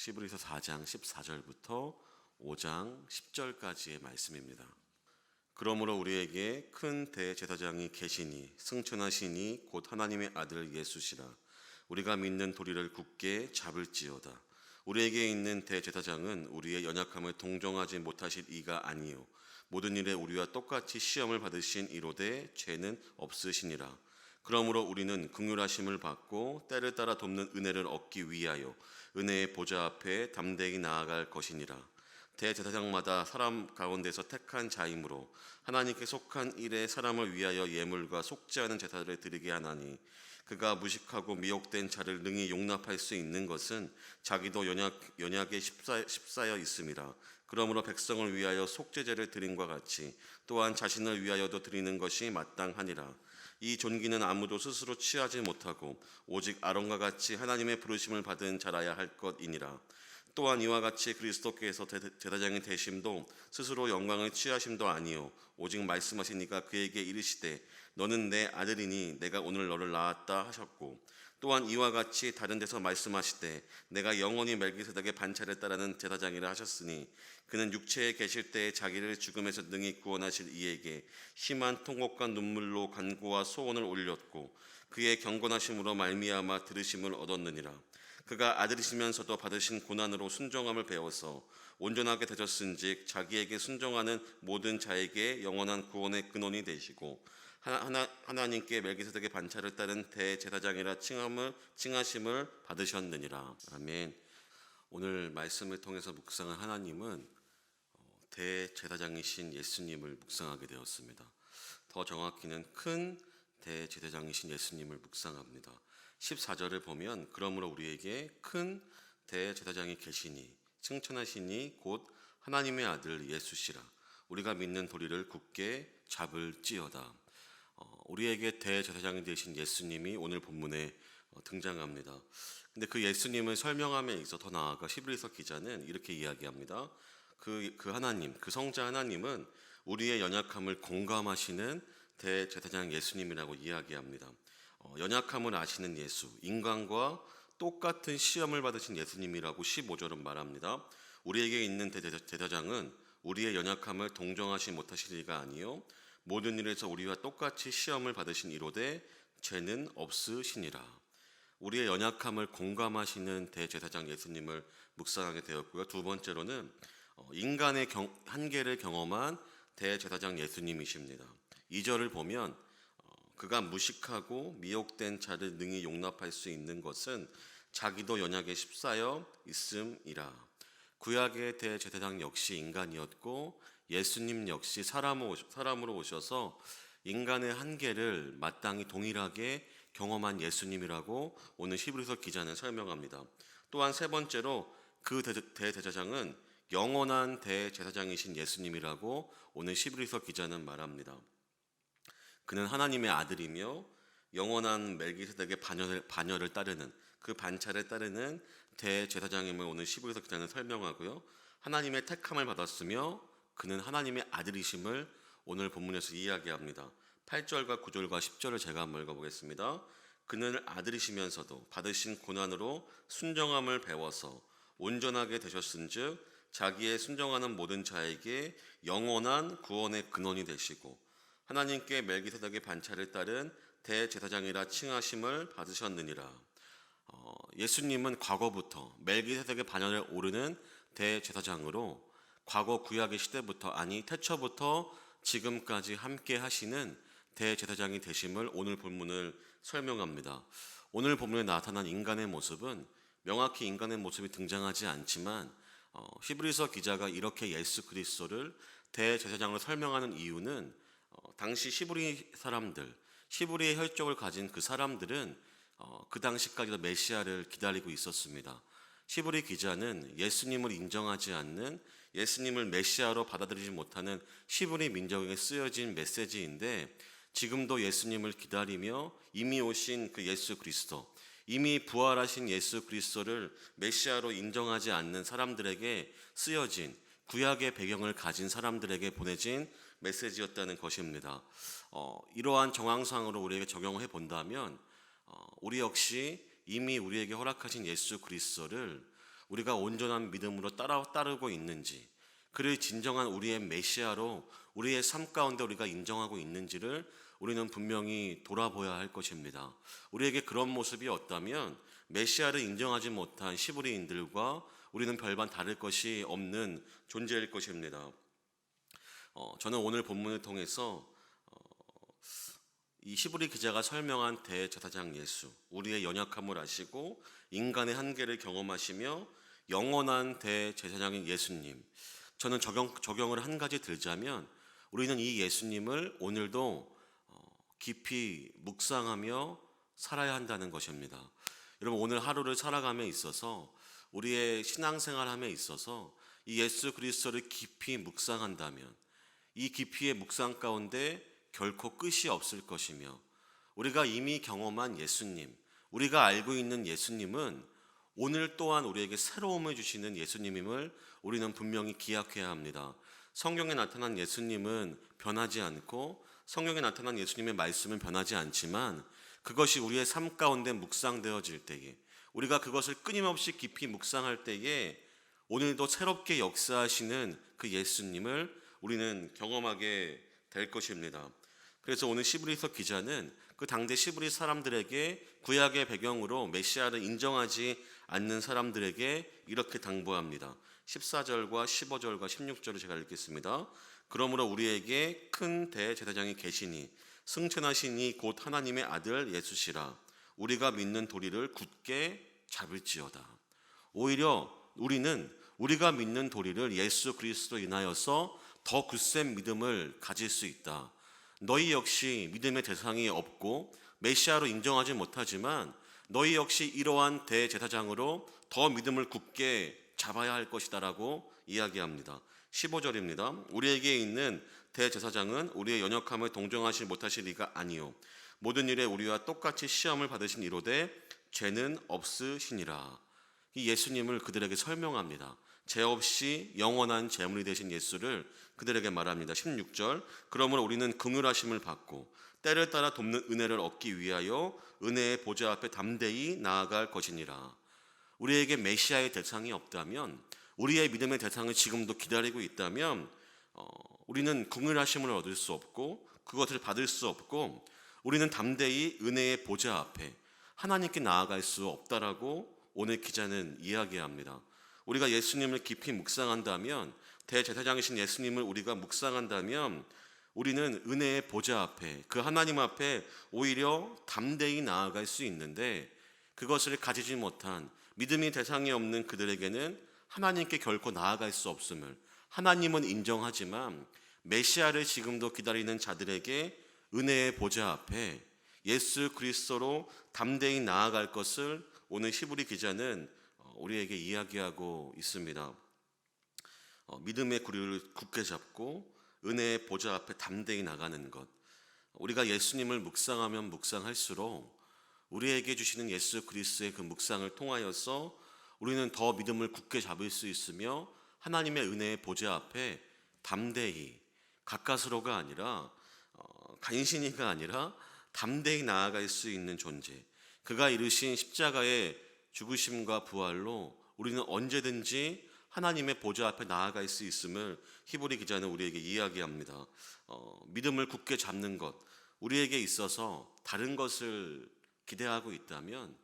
시브리서 4장 14절부터 5장 10절까지의 말씀입니다. 그러므로 우리에게 큰 대제사장이 계시니 승천하시니 곧 하나님의 아들 예수시라. 우리가 믿는 도리를 굳게 잡을지어다. 우리에게 있는 대제사장은 우리의 연약함을 동정하지 못하실 이가 아니요 모든 일에 우리와 똑같이 시험을 받으신 이로되 죄는 없으시니라. 그러므로 우리는 긍휼하심을 받고 때를 따라 돕는 은혜를 얻기 위하여 은혜의 보좌 앞에 담대히 나아갈 것이니라. 대제사장마다 사람 가운데서 택한 자이므로 하나님께 속한 일에 사람을 위하여 예물과 속지 않은 제사를 드리게 하나니, 그가 무식하고 미혹된 자를 능히 용납할 수 있는 것은 자기도 연약에 십사여 있음이라. 그러므로 백성을 위하여 속죄제를 드림과 같이 또한 자신을 위하여도 드리는 것이 마땅하니라. 이 존귀는 아무도 스스로 취하지 못하고 오직 아론과 같이 하나님의 부르심을 받은 자라야 할 것이니라. 또한 이와 같이 그리스도께서 제사장이 되심도 스스로 영광을 취하심도 아니요 오직 말씀하시니까 그에게 이르시되 너는 내 아들이니 내가 오늘 너를 낳았다 하셨고, 또한 이와 같이 다른 데서 말씀하시되 내가 영원히 멜기세덱의 반차를 따르는 제사장이라 하셨으니, 그는 육체에 계실 때에 자기를 죽음에서 능히 구원하실 이에게 심한 통곡과 눈물로 간구와 소원을 올렸고 그의 경건하심으로 말미암아 들으심을 얻었느니라. 그가 아들이시면서도 받으신 고난으로 순종함을 배워서 온전하게 되셨은즉 자기에게 순종하는 모든 자에게 영원한 구원의 근원이 되시고 하나님께 멜기세덱의 반차를 따른 대제사장이라 칭하심을 받으셨느니라. 아멘. 오늘 말씀을 통해서 묵상한 하나님은 대제사장이신 예수님을 묵상하게 되었습니다. 더 정확히는 큰 대제사장이신 예수님을 묵상합니다. 14절을 보면 그러므로 우리에게 큰 대제사장이 계시니 승천하시니 곧 하나님의 아들 예수시라. 우리가 믿는 도리를 굳게 잡을지어다. 우리에게 대제사장이 되신 예수님이 오늘 본문에 등장합니다. 근데 그 예수님을 설명함에 있어 더 나아가 히브리서 기자는 이렇게 이야기합니다. 그 하나님, 그 성자 하나님은 우리의 연약함을 공감하시는 대제사장 예수님이라고 이야기합니다. 연약함을 아시는 예수, 인간과 똑같은 시험을 받으신 예수님이라고 15절은 말합니다. 우리에게 있는 대제사장은 우리의 연약함을 동정하지 못하실 리가 아니요 모든 일에서 우리와 똑같이 시험을 받으신 이로되 죄는 없으시니라. 우리의 연약함을 공감하시는 대제사장 예수님을 묵상하게 되었고요. 두 번째로는 인간의 한계를 경험한 대제사장 예수님이십니다. 2절을 보면 그가 무식하고 미혹된 자를 능히 용납할 수 있는 것은 자기도 연약에 십사여 있음이라. 구약의 대제사장 역시 인간이었고 예수님 역시 사람으로 오셔서 인간의 한계를 마땅히 동일하게 경험한 예수님이라고 오늘 히브리서 기자는 설명합니다. 또한 세 번째로 그 대제사장은 영원한 대제사장이신 예수님이라고 오늘 히브리서 기자는 말합니다. 그는 하나님의 아들이며 영원한 멜기세덱의 반열을 따르는 그 반차를 따르는 대제사장임을 오늘 히브리서 기자는 설명하고요. 하나님의 택함을 받았으며 그는 하나님의 아들이심을 오늘 본문에서 이야기합니다. 8절과 9절과 10절을 제가 한번 읽어보겠습니다. 그는 아들이시면서도 받으신 고난으로 순정함을 배워서 온전하게 되셨은즉 자기의 순정하는 모든 자에게 영원한 구원의 근원이 되시고 하나님께 멜기세덱의 반차를 따른 대제사장이라 칭하심을 받으셨느니라. 예수님은 과거부터 멜기세덱의 반열에 오르는 대제사장으로 과거 구약의 시대부터 아니 태초부터 지금까지 함께 하시는 대제사장이 되심을 오늘 본문을 설명합니다. 오늘 본문에 나타난 인간의 모습은 명확히 인간의 모습이 등장하지 않지만 히브리서 기자가 이렇게 예수 그리스도를 대제사장으로 설명하는 이유는 당시 히브리 사람들, 히브리의 혈족을 가진 그 사람들은 그 당시까지도 메시아를 기다리고 있었습니다. 히브리 기자는 예수님을 인정하지 않는, 예수님을 메시아로 받아들이지 못하는 히브리 민족에게 쓰여진 메시지인데, 지금도 예수님을 기다리며 이미 오신 그 예수 그리스도, 이미 부활하신 예수 그리스도를 메시아로 인정하지 않는 사람들에게 쓰여진, 구약의 배경을 가진 사람들에게 보내진 메시지였다는 것입니다. 이러한 정황상으로 우리에게 적용해 본다면 우리 역시 이미 우리에게 허락하신 예수 그리스도를 우리가 온전한 믿음으로 따르고 있는지, 그를 진정한 우리의 메시아로 우리의 삶 가운데 우리가 인정하고 있는지를 우리는 분명히 돌아보아야 할 것입니다. 우리에게 그런 모습이 없다면 메시아를 인정하지 못한 시브리인들과 우리는 별반 다를 것이 없는 존재일 것입니다. 저는 오늘 본문을 통해서 이 히브리 기자가 설명한 대제사장 예수, 우리의 연약함을 아시고 인간의 한계를 경험하시며 영원한 대제사장인 예수님, 저는 적용을 한 가지 들자면 우리는 이 예수님을 오늘도 깊이 묵상하며 살아야 한다는 것입니다. 여러분, 오늘 하루를 살아감에 있어서 우리의 신앙생활함에 있어서 이 예수 그리스도를 깊이 묵상한다면 이 깊이의 묵상 가운데 결코 끝이 없을 것이며, 우리가 이미 경험한 예수님, 우리가 알고 있는 예수님은 오늘 또한 우리에게 새로움을 주시는 예수님임을 우리는 분명히 기억해야 합니다. 성경에 나타난 예수님은 변하지 않고 성경에 나타난 예수님의 말씀은 변하지 않지만, 그것이 우리의 삶 가운데 묵상되어질 때에, 우리가 그것을 끊임없이 깊이 묵상할 때에 오늘도 새롭게 역사하시는 그 예수님을 우리는 경험하게 될 것입니다. 그래서 오늘 시브리서 기자는 그 당대 시브리 사람들에게 구약의 배경으로 메시아를 인정하지 않는 사람들에게 이렇게 당부합니다. 14절과 15절과 16절을 제가 읽겠습니다. 그러므로 우리에게 큰 대제사장이 계시니 승천하시니 곧 하나님의 아들 예수시라. 우리가 믿는 도리를 굳게 잡을지어다. 오히려 우리는 우리가 믿는 도리를 예수 그리스도 인하여서 더 굳센 믿음을 가질 수 있다. 너희 역시 믿음의 대상이 없고 메시아로 인정하지 못하지만 너희 역시 이러한 대제사장으로 더 믿음을 굳게 잡아야 할 것이다 라고 이야기합니다. 15절입니다. 우리에게 있는 대제사장은 우리의 연약함을 동정하지 못하실 리가 아니요 모든 일에 우리와 똑같이 시험을 받으신 이로되 죄는 없으시니라. 이 예수님을 그들에게 설명합니다. 죄 없이 영원한 제물이 되신 예수를 그들에게 말합니다. 16절. 그러므로 우리는 긍휼하심을 받고 때를 따라 돕는 은혜를 얻기 위하여 은혜의 보좌 앞에 담대히 나아갈 것이니라. 우리에게 메시아의 대상이 없다면, 우리의 믿음의 대상을 지금도 기다리고 있다면 우리는 긍휼하심을 얻을 수 없고 그것을 받을 수 없고 우리는 담대히 은혜의 보좌 앞에 하나님께 나아갈 수 없다라고 오늘 기자는 이야기합니다. 우리가 예수님을 깊이 묵상한다면, 대제사장이신 예수님을 우리가 묵상한다면 우리는 은혜의 보좌 앞에, 그 하나님 앞에 오히려 담대히 나아갈 수 있는데, 그것을 가지지 못한 믿음이 대상이 없는 그들에게는 하나님께 결코 나아갈 수 없음을, 하나님은 인정하지만 메시아를 지금도 기다리는 자들에게 은혜의 보좌 앞에 예수 그리스도로 담대히 나아갈 것을 오늘 히브리 기자는 우리에게 이야기하고 있습니다. 믿음의 구리를 굳게 잡고 은혜의 보좌 앞에 담대히 나가는 것, 우리가 예수님을 묵상하면 묵상할수록 우리에게 주시는 예수 그리스도의 그 묵상을 통하여서 우리는 더 믿음을 굳게 잡을 수 있으며 하나님의 은혜의 보좌 앞에 담대히, 가까스로가 아니라 간신히가 아니라 담대히 나아갈 수 있는 존재, 그가 이루신 십자가의 죽으심과 부활로 우리는 언제든지 하나님의 보좌 앞에 나아갈 수 있음을 히브리 기자는 우리에게 이야기합니다. 믿음을 굳게 잡는 것, 우리에게 있어서 다른 것을 기대하고 있다면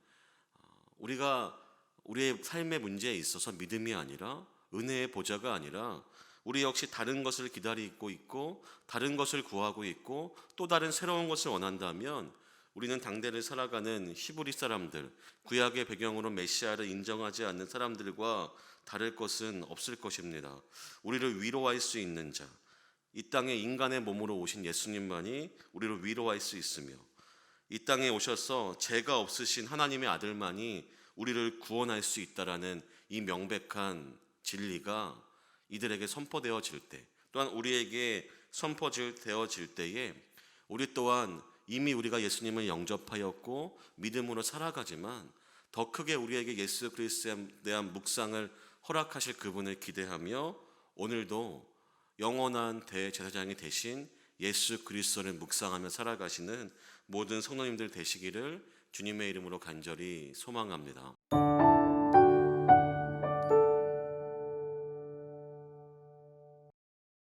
우리가 우리의 삶의 문제에 있어서 믿음이 아니라, 은혜의 보좌가 아니라 우리 역시 다른 것을 기다리고 있고 다른 것을 구하고 있고 또 다른 새로운 것을 원한다면 우리는 당대를 살아가는 히브리 사람들, 구약의 배경으로 메시아를 인정하지 않는 사람들과 다를 것은 없을 것입니다. 우리를 위로할 수 있는 자, 이 땅에 인간의 몸으로 오신 예수님만이 우리를 위로할 수 있으며, 이 땅에 오셔서 죄가 없으신 하나님의 아들만이 우리를 구원할 수 있다라는 이 명백한 진리가 이들에게 선포되어질 때, 또한 우리에게 선포되어질 때에 우리 또한 이미 우리가 예수님을 영접하였고 믿음으로 살아가지만 더 크게 우리에게 예수 그리스도에 대한 묵상을 허락하실 그분을 기대하며 오늘도 영원한 대제사장이 되신 예수 그리스도를 묵상하며 살아가시는 모든 성도님들 되시기를 주님의 이름으로 간절히 소망합니다.